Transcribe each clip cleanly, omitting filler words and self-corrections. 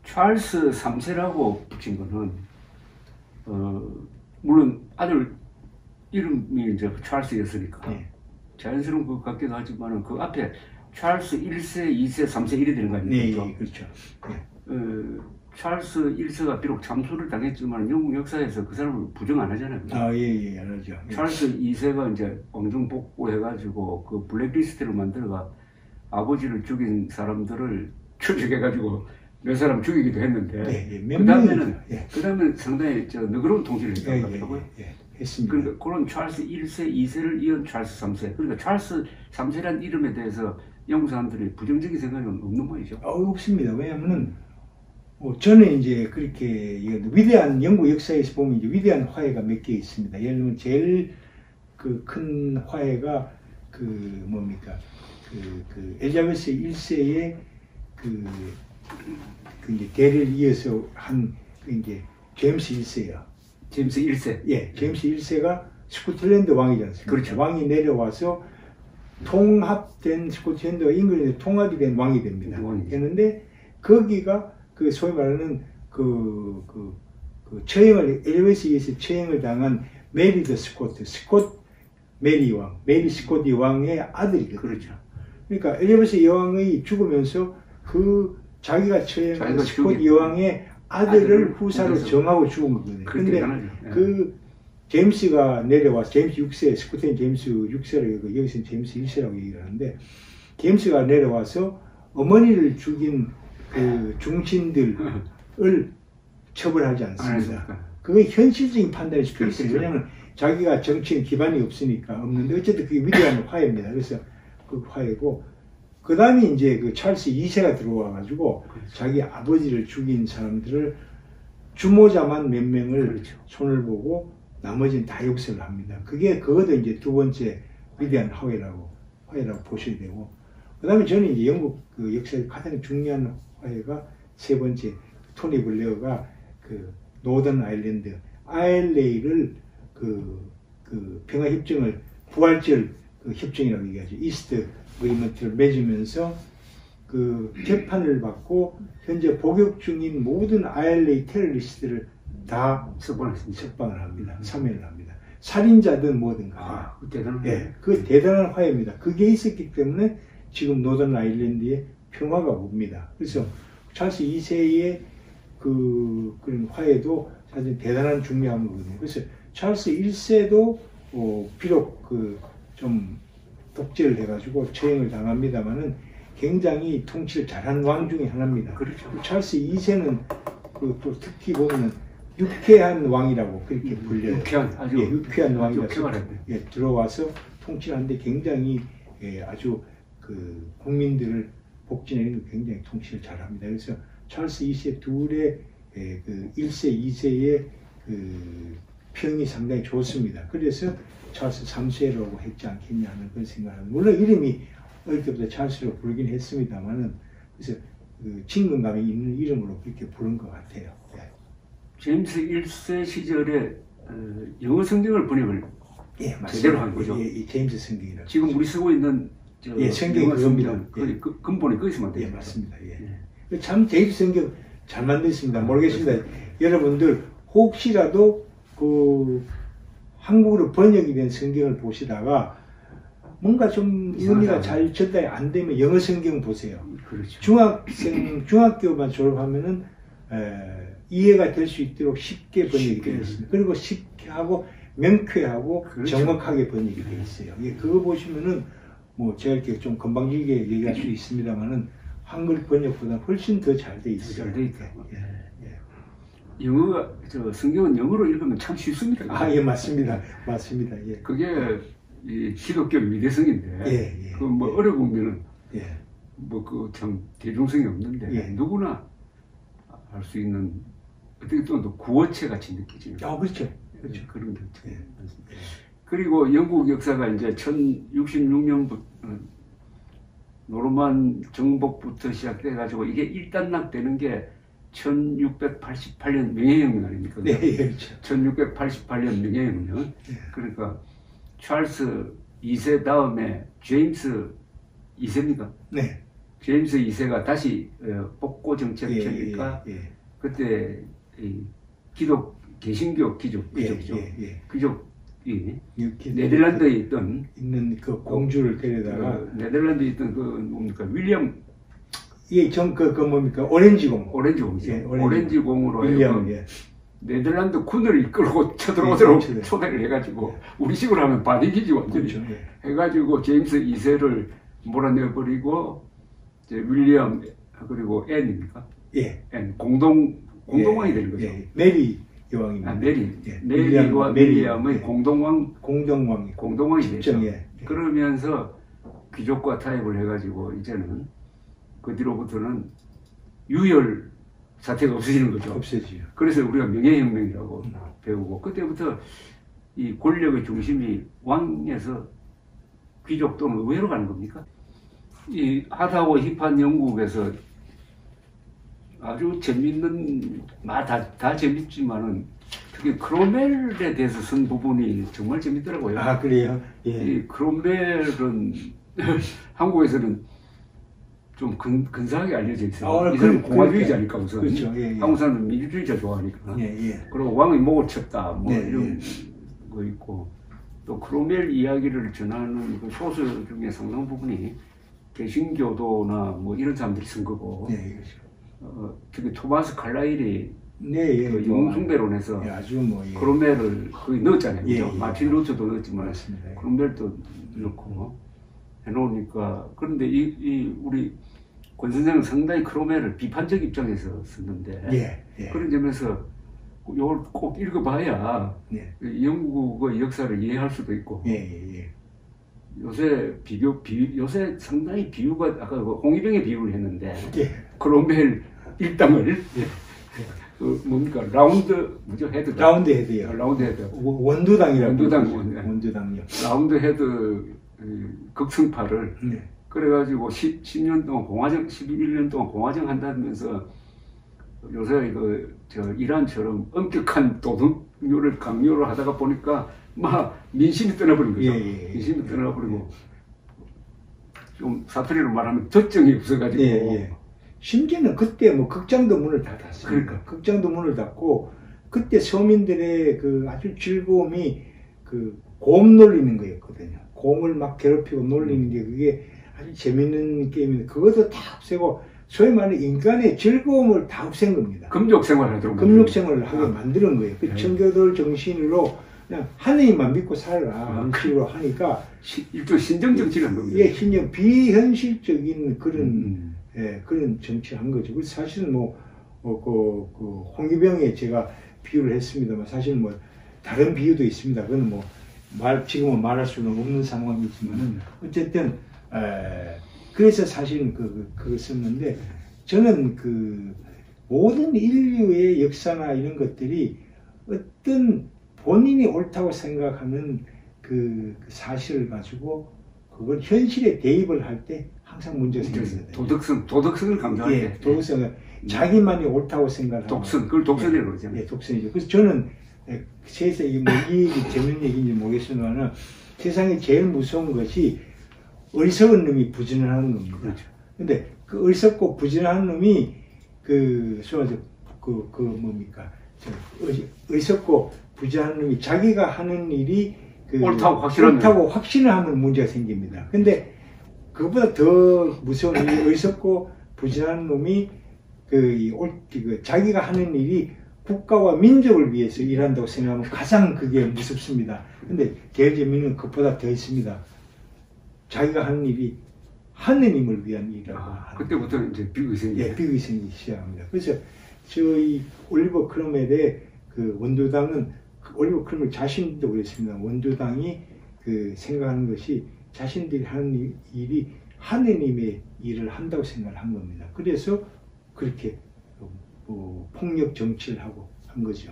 찰스 3세라고 붙인 거는 물론 아들 이름이 이제 찰스였으니까 네. 자연스러운 것 같기도 하지만은 그 앞에 찰스 1세, 2세, 3세 이래 되는 거 아닙니까? 네, 그렇죠. 찰스 1세가 비록 참수를 당했지만 영국 역사에서 그 사람을 부정 안 하잖아요. 아, 예, 안 하죠. 찰스 2세가 이제 왕정 복구해가지고 그 블랙리스트를 만들어가 아버지를 죽인 사람들을 추적해가지고 몇 사람 죽이기도 했는데, 네, 그다음에는 상당히 너그러운 통치를 했던 것 같더라고요. 했습니다. 그러니까 그런 찰스 1세, 2세를 이은 찰스 3세. 그러니까 찰스 3세란 이름에 대해서 영국 사람들이 부정적인 생각은 없는 모양이죠. 없습니다. 왜냐하면은 저는 이제 그렇게 위대한 영국 역사에서 보면 이제 위대한 화해가 몇 개 있습니다. 예를 들면 제일 그 큰 화해가 그 뭡니까 그 엘리자베스 1세의 그 이제 대를 이어서 한 이제 제임스 1세요. 제임스 1세. 예, 제임스 1세가 스코틀랜드 왕이지 않습니까? 그렇죠. 왕이 내려와서 통합된 스코틀랜드와 잉글랜드 통합이 된 왕이 됩니다. 했는데 거기가 그 소위 말하는 처형을 엘리자베스에 의해서 처형을 당한 메리 더 스콧 메리 왕, 메리 스콧이 왕의 아들이거든요. 그렇죠. 그러니까 엘리자베스 여왕의 죽으면서 그 자기가 처형한 스콧 여왕의 아들을 후사로 정하고 죽은 거거든요. 그런데 그 제임스가 내려와서 제임스 6세, 스코틀랜드 제임스 6세라고 여기서는 제임스 1세라고 얘기를 하는데, 제임스가 내려와서 어머니를 죽인 그 중신들을 처벌하지 않습니다. 그게 현실적인 판단일 수도 있어요. 왜냐하면 자기가 정치인 기반이 없는데 어쨌든 그게 위대한 화해입니다. 그래서 그 화해고, 그 다음에 이제 그 찰스 2세가 들어와가지고 자기 아버지를 죽인 사람들을 주모자만 몇 명을 손을 보고 나머지는 다 욕설을 합니다. 그것도 이제 두 번째 위대한 화해라고 보셔야 되고, 그 다음에 저는 이제 영국 그 역사의 가장 중요한 화해가 세 번째, 토니 블레어가 그 노던 아일랜드, ILA를 그 평화협정을 부활절 협정이라고 얘기하죠. 이스트 어그리먼트를 맺으면서 그 재판을 받고 현재 복역 중인 모든 ILA 테러리스트를 다 석방을 합니다. 사면을 합니다. 살인자든 뭐든 간에. 그 대단한 화해입니다. 그게 있었기 때문에 지금 노던 아일랜드에 평화가 옵니다. 그래서 찰스 2세의 그런 화해도 사실 대단한 중요한 거거든요. 그래서 찰스 1세도 비록 좀 독재를 해가지고 처형을 당합니다만은 굉장히 통치를 잘한 왕 중에 하나입니다. 그렇죠. 찰스 2세는 또 특히 보면은 유쾌한 왕이라고 그렇게 불려요. 아주 유쾌한 왕이라서 들어와서 통치를 하는데 굉장히 아주 국민들을 복지내는 굉장히 통치를 잘합니다. 그래서 찰스 2세 둘의 1세, 2세의 평이 상당히 좋습니다. 그래서 찰스 3세라고 했지 않겠냐 하는 그런 생각을, 물론 이름이 어릴 때부터 찰스로 부르긴 했습니다만은, 그래서 친근감이 있는 이름으로 그렇게 부른 것 같아요. 제임스 1세 시절에 영어 성경을 번역을 제대로 한 거죠. 제임스 성경이라고. 지금 우리 쓰고 있는 성경이 그겁니다. 근본이 거기서 만든 거죠. 맞습니다. 참 제임스 성경 잘 만들었습니다. 모르겠습니다. 여러분들 혹시라도 한국어로 번역이 된 성경을 보시다가 뭔가 좀 의미가 잘 전달이 안 되면 영어 성경 보세요. 그렇죠. 중학교만 졸업하면은 이해가 될 수 있도록 쉽게 번역이 되어 있습니다. 그리고 쉽게 하고 명쾌하고 정확하게 번역이 되어 있어요. 그거 보시면은 제가 이렇게 좀 건방지게 얘기할 수 있습니다만은 한글 번역보다 훨씬 더 잘 돼 있어요. 잘 돼 있다. 영어가 성경은 영어로 읽으면 참 쉽습니다. 맞습니다. 맞습니다. 그게 이 기독교 위대성인데 어려우면은 참 대중성이 없는데 누구나 할 수 있는 어떻게 또 구어체 같이 느껴지는. 그렇죠. 그런 게 많습니다. 그리고 영국 역사가 이제 1066년부터 노르만 정복부터 시작돼가지고 이게 일단락되는 게 1688년 명예혁명 아닙니까? 네, 그렇죠. 1688년 명예혁명. 그러니까 찰스 2세 다음에 제임스 2세입니까? 네. 제임스 2세가 다시 복고 정책 펴니까 그때 이 개신교 귀족이죠. 귀족이 네덜란드에 있는 그 공주를 데려다가 네덜란드에 있던 그 뭡니까 윌리엄 뭡니까 오렌지공이죠. 오렌지공으로 네덜란드 군을 이끌고 쳐들어오도록 초대를 해가지고 우리식으로 하면 반익이지 완전히. 그렇죠. 해가지고 제임스 2세를 몰아내버리고 윌리엄 그리고 앤입니까? 앤 공동왕이 되는 거죠. 메리 여왕입니다. 메리와 윌리엄의 공동왕이 됐죠. 그러면서 귀족과 타협을 해가지고 이제는 그 뒤로부터는 유혈 사태가 없어지는 거죠. 없어지죠. 그래서 우리가 명예혁명이라고 배우고 그때부터 이 권력의 중심이 왕에서 귀족 또는 의회로 가는 겁니까? 이 하다고 힙한 영국에서 아주 재밌는 다 재밌지만은 특히 크롬웰에 대해서 쓴 부분이 정말 재밌더라고요. 아 그래요? 이 크롬웰은 한국에서는 좀 근사하게 알려져 있어요. 이 사람은 공화주의자니까 우선. 그렇죠. 한국 사람은 민주주의자 좋아하니까. 그리고 왕이 목을 쳤다 뭐 이런 거 있고 또 크롬웰 이야기를 전하는 그 소설 중에 상당 부분이 개신교도나 뭐 이런 사람들이 쓴 거고. 특히 토마스 칼라일이 그 영웅숭배론에서 크롬웰을 거기 넣었잖아요. 마틴 루터도 넣었지만 크롬웰도 넣고 해놓으니까 그런데 이 권 선생은 상당히 크롬웰을 비판적 입장에서 썼는데 그런 점에서 이걸 꼭 읽어봐야 영국의 역사를 이해할 수도 있고 요새 상당히 비유가 아까 그 홍위병의 비유를 했는데 크롬웰 일당을 뭡니까 라운드 헤드요. 원두당이라고. 원두당이요. 라운드 헤드 극성파를 그래가지고 10년 동안 11년 동안 공화정 한다면서 요새 이란처럼 엄격한 도덕률을 강요를 하다가 보니까 막 민심이 떠나버린 거죠. 민심이 떠나버리고 좀 사투리로 말하면 덧정이 없어가지고 심지어는 그때 뭐 극장도 문을 다 닫았어요. 그러니까 극장도 문을 닫고 그때 서민들의 그 아주 즐거움이 그 곰 놀리는 거였거든요. 곰을 막 괴롭히고 놀리는 게 그게 아주 재밌는 게임인데 그것도 다 없애고 소위 말하는 인간의 즐거움을 다 없앤 겁니다. 금욕 생활을 하도록 금욕생활을 하게 만드는 거예요. 그 청교도를 정신으로 그냥 하느님만 믿고 살아라 하는 식으로 하니까 일종 신정 정치를 한 겁니다. 신정 비현실적인 그런 그런 정치를 한 거죠. 그래서 사실은 그 홍위병에 제가 비유를 했습니다만 사실 뭐 다른 비유도 있습니다. 그건 뭐 지금은 말할 수는 없는 상황이지만은 어쨌든 그래서 사실은 그거 썼는데 저는 그 모든 인류의 역사나 이런 것들이 어떤 본인이 옳다고 생각하는 그 사실을 가지고 그걸 현실에 대입을 할 때 항상 문제가 생깁니다. 도덕성을 강조할 때. 도덕성을 자기만이 옳다고 생각하는. 그걸 독선이라고 그러잖아요. 독선이죠. 그래서 저는 세상에 이 얘기 재밌는 얘기인지 모르겠지만 세상에 제일 무서운 것이 어리석은 놈이 부진하는 겁니다. 그렇죠. 근데 그 어리석고 부진하는 놈이 뭡니까? 어리석고 부진하는 놈이 자기가 하는 일이 옳다고 확신을 하면 문제가 생깁니다. 근데 그보다 더 무서운 일이 어리석고 부진하는 놈이 자기가 하는 일이 국가와 민족을 위해서 일한다고 생각하면 가장 그게 무섭습니다. 근데 제일 재미있는 것보다 더 있습니다. 자기가 하는 일이 하느님을 위한 일이라고. 그때부터 이제 비극이 비극이 시작합니다. 그래서 저희 올리버 크롬웰의 그 원두당은 올리버 크롬웰 자신도 그랬습니다. 원두당이 그 생각하는 것이 자신들이 하는 일이 하느님의 일을 한다고 생각을 한 겁니다. 그래서 그렇게 폭력 정치를 하고 한 거죠.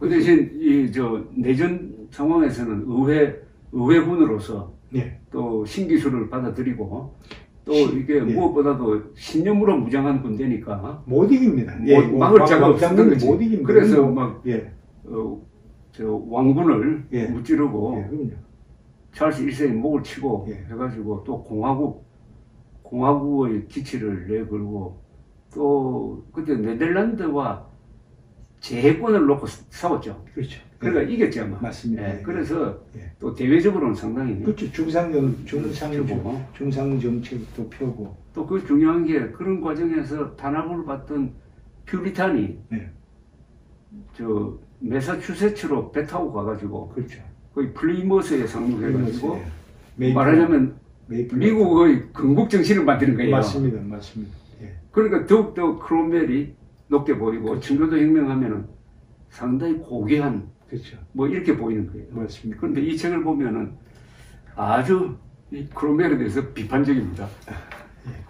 그 대신 내전 상황에서는 의회군으로서 또 신기술을 받아들이고 또 이게 무엇보다도 신념으로 무장한 군대니까 못 이깁니다. 막을 자가 없었던 거지. 못 이깁니다. 그래서 왕군을 무찌르고 찰스 1세의 목을 치고 해가지고 또 공화국의 기치를 내걸고 또 그때 네덜란드와 재해권을 놓고 싸웠죠. 그렇죠. 그러니까 이겼죠, 아마. 맞습니다. 예, 그래서 예. 또 대외적으로는 상당히 그렇죠. 중상 정책도 펴고 또 그 중요한 게 그런 과정에서 탄압을 받던 퓨리탄이 네. 저 매사추세츠로 배 타고 가가지고 그렇죠. 거의 플리머스에 상륙해가지고 예. 말하자면 미국의 건국 정신을 만드는 거예요. 맞습니다, 맞습니다. 예. 그러니까 더욱더 크롬웰이 높게 보이고 그렇죠. 청교도 혁명하면은 상당히 고귀한 그렇죠. 뭐 이렇게 보이는 거예요. 맞습니다. 그런데 이 책을 보면은 아주 이 크롬웰에 대해서 비판적입니다.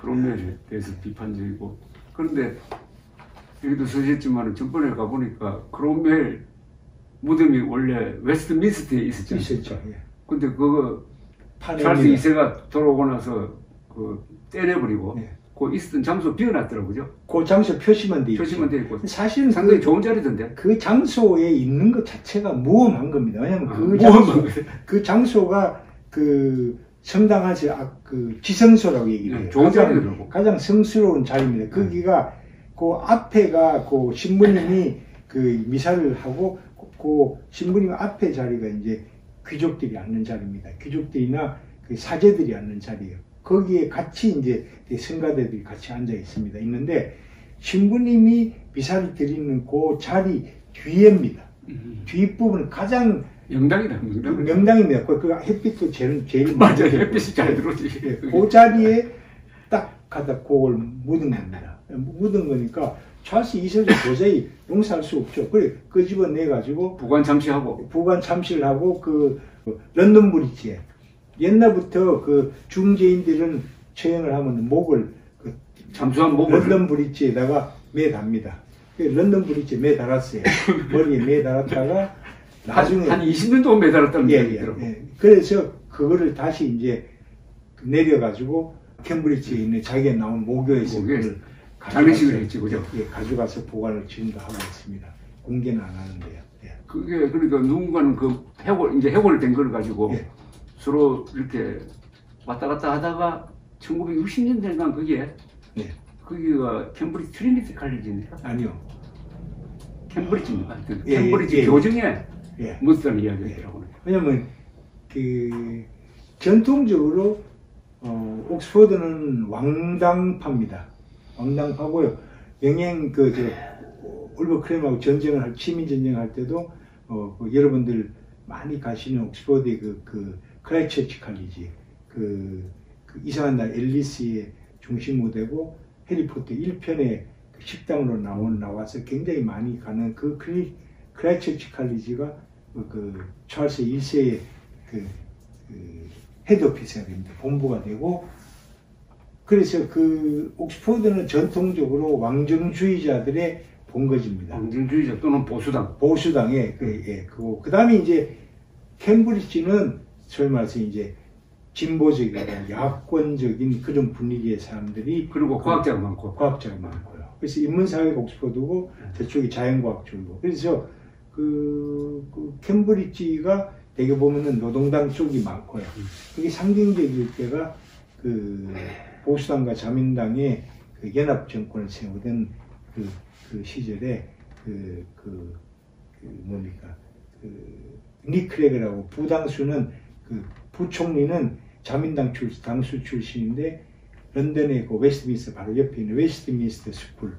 크롬웰에 대해서 비판적이고 그런데 여기도 쓰셨지만 전번에 가보니까 크롬웰 무덤이 원래 웨스트민스터에 있었잖아요. 있었죠. 예. 근데 그거 파냅니다. 찰스 2세가 돌아오고 나서 그 떼내버리고 예. 그 있었던 장소 비워놨더라고요. 그 장소 표시만 돼 있죠. 표시만 돼 있고 사실은 상당히 좋은 자리던데. 그 장소에 있는 것 자체가 모험한 겁니다. 왜냐하면 그 장소가 그 성당하지 그 지성소라고 얘기를 해요. 좋은 자리더라고. 가장 성스러운 자리입니다. 거기가 그 앞에가 그 신부님이 그 미사를 하고 그 신부님 앞에 자리가 이제 귀족들이 앉는 자리입니다. 귀족들이나 그 사제들이 앉는 자리예요. 거기에 같이 이제 성가대들이 같이 앉아 있습니다. 있는데 신부님이 미사를 드리는 그 자리 뒤에입니다. 뒷부분은 가장 명당이다. 명당입니다. 그 햇빛도 제일 맞아, 햇빛이 잘 들어오지. 그 자리에 딱 가다 그걸 묻은 겁니다. 묻은 거니까 찰스 2세도 도저히 용서할 수 없죠. 그래 끄집어내 가지고 부관 잠시하고 참시를 하고 그 런던 브리지에 옛날부터 그 중재인들은 처형을 하면 목을 잠수한 목을 런던 브리지에다가 매답니다. 런던 브리지에 매달았어요. 머리에 매달았다가 나중에 한 20년 동안 매달았다는 얘기 있더라고요. 그래서 그거를 다시 이제 내려가지고 캠브리지에 있는 자기가 나온 모교에서 그걸 장례식을 했지, 그죠? 예, 가져가서 보관을 지금도 하고 있습니다. 공개는 안 하는데요. 예. 그게 그러니까 누군가는 그 해골된 걸 가지고 예. 서로 이렇게 왔다 갔다 하다가 1960년대인가 네. 거기가 캠브리지 트리니티 칼리지인데요. 아니요. 캠브리지입니다. 예, 캠브리지 예, 교정에 예. 묻었다는 이야기가 있더라고요. 왜냐면 그 전통적으로 옥스퍼드는 왕당파입니다. 왕당파고요. 영행 올버 크렘하고 치민 전쟁할 때도 여러분들 많이 가시는 옥스퍼드의 그 크라이처치 칼리지 그 이상한 날 앨리스의 중심 무대고 해리포터 1편의 식당으로 나와서 굉장히 많이 가는 그 크라이처치 칼리지가 그 찰스 1세의 그 헤드오피스가 됩니다. 본부가 되고 그래서 그 옥스퍼드는 전통적으로 왕정주의자들의 본거지입니다. 왕정주의자 또는 보수당의 그 다음에 이제 캠브리지는 소위 말해서 이제 진보적이고 야권적인 그런 분위기의 사람들이 그리고 과학자가 많고요. 그래서 인문사회가 옥스퍼드고 저쪽이 자연과학 쪽이고 그래서 그 캠브리지가 되게 보면은 노동당 쪽이 많고요. 그게 상징적일 때가 그 보수당과 자민당의 그 연합 정권을 세우던 그 시절에 니크레그라고 부당수는 그 부총리는 자민당 당수 출신인데 런던의 그 웨스트민스터 바로 옆에 있는 웨스트민스터 스쿨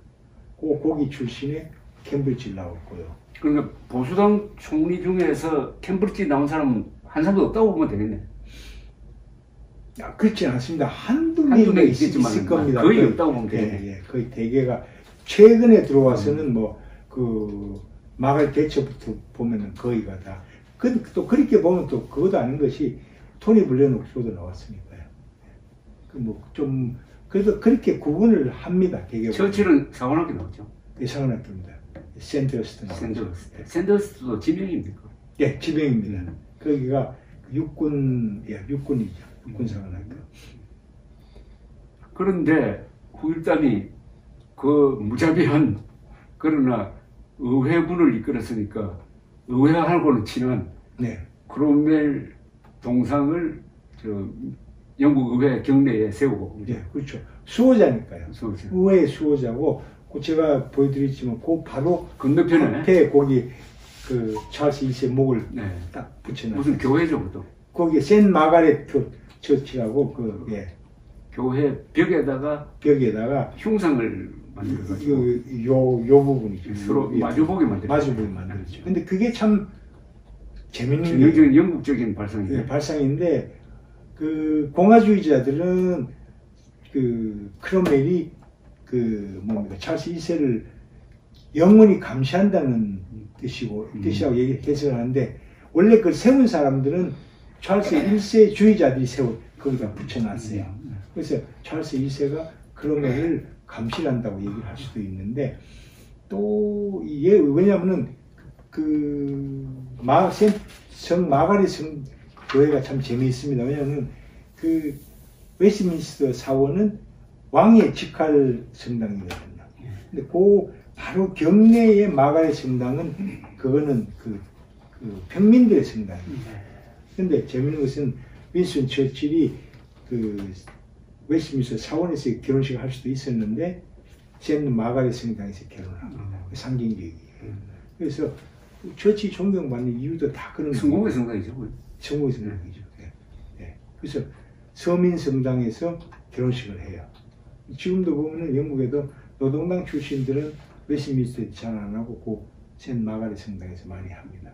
거기 출신의 캠브리지를 나왔고요. 그러니까 보수당 총리 중에서 캠브리지 나온 사람은 한 사람도 없다고 보면 되겠네. 그렇지 않습니다. 한두 명이 있을 겁니다. 거의 없다고 보면 되겠네. 예, 거의 대개가 최근에 들어와서는 그 마가렛 대처부터 보면은 거의가 다. 또 그렇게 보면 또 그것도 아닌 것이 토니 블레어 옥스퍼드 나왔으니까요. 그래도 그렇게 구분을 합니다. 대개. 처칠은 사관학교 나왔죠. 예, 사관학교입니다. 샌더스트. 샌더스트도 지명입니까? 예, 지명입니다. 거기가 육군이죠. 육군사관학교. 그런데 후일담이 그 무자비한 그러나 의회군을 이끌었으니까 의회하고는 친한 네. 크롬웰 동상을 영국 의회 경내에 세우고. 예, 그렇죠. 수호자니까요. 수호자. 의회의 수호자고, 그 제가 보여드렸지만, 그 바로 건너편에 앞에 거기 그 찰스 2세 목을 네. 딱 붙여놨어요. 무슨 교회죠, 그것도. 거기에 센 마가렛 처치라고 그 예, 교회 벽에다가 벽에다가 흉상을 만들어가지고 요 부분이죠. 서로 예, 마주보게 만들었죠. 마주보게 만들었죠. 근데 그게 참 재밌는 게 전형적인 영국적인 발상이에요. 예, 발상인데 그 공화주의자들은 그 크롬웰이 그 뭡니까 찰스 2세를 영원히 감시한다는 뜻이라고 해석하는데 원래 그걸 세운 사람들은 찰스 1세 주의자들이 거기다 붙여놨어요. 그래서 찰스 2세가 크롬웰을 감시한다고 얘기를 할 수도 있는데 또 이게 왜냐하면은 성 마가렛 성 교회가 참 재미있습니다. 왜냐하면 그 웨스트민스터 사원은 왕의 직할 성당이거든요. 근데 그 바로 경내의 마가렛 성당은 그거는 그 평민들의 성당입니다. 근데 재밌는 것은 윈스턴 처칠이 그 웨스트민스터 사원에서 결혼식을 할 수도 있었는데 센 마가렛 성당에서 결혼하고 상징적이에요. 그래서 처치 존경받는 이유도 다 그런 성공의 성당이죠. 성공의 성당이죠. 네. 네. 그래서 서민 성당에서 결혼식을 해요. 지금도 보면은 영국에도 노동당 출신들은 웨스트민스터에 잘 안 하고 그 센 마가렛 성당에서 많이 합니다.